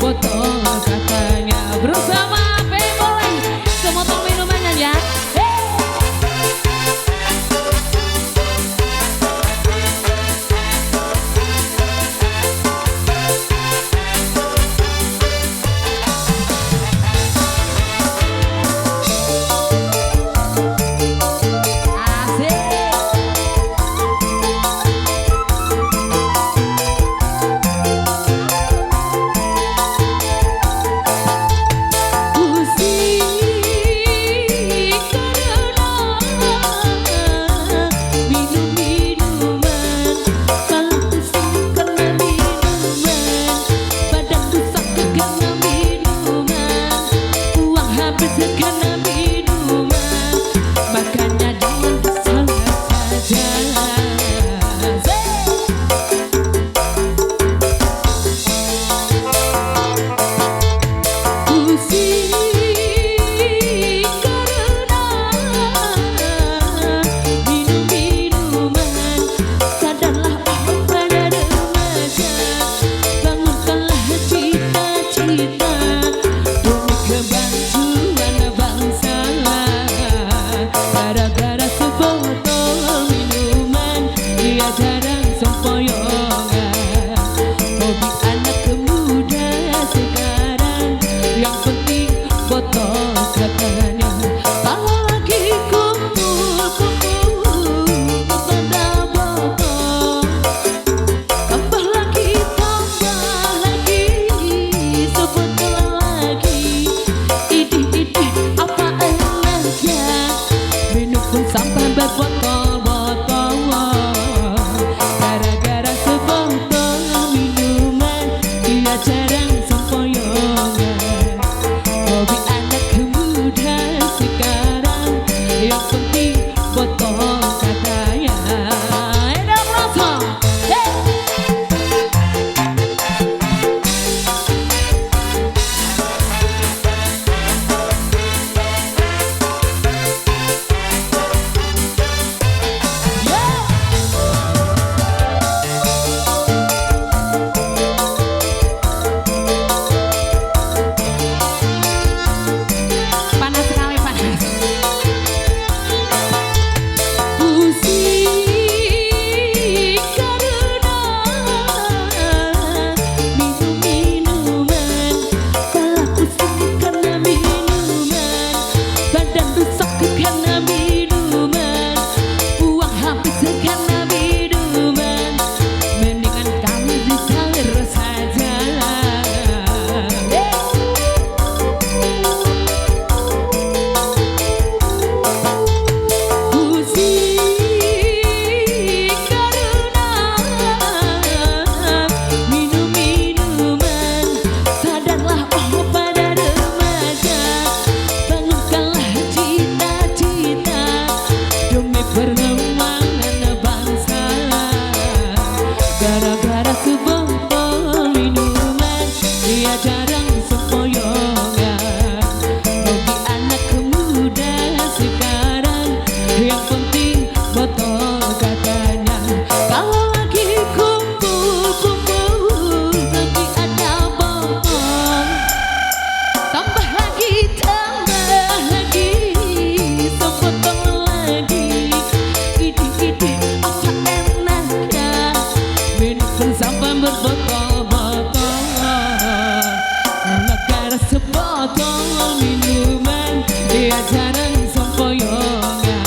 botol katanya. Bersama Pemoleng semotong minumannya ya. Sampai berbotol-botol gara-gara sebotol minuman dia jarang sempoyongan. Hobi anak muda sekarang yang penting botol katanya. Enak rasa, gara-gara sebotol minuman dia jarang sempoyongan. Hobi anak muda sekarang yang penting botol katanya. Kalau lagi kumpul-kumpul tapi ada botol, tambah lagi sebotol lagi. Ide-ide apa enaknya minum sampai berbotol-botol gara-gara sebotol minuman dia jarang sempoyongan.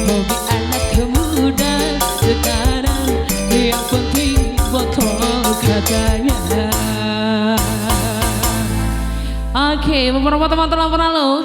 Hobi anak muda sekarang yang penting botol katanya. Oke, beberapa teman-teman lalu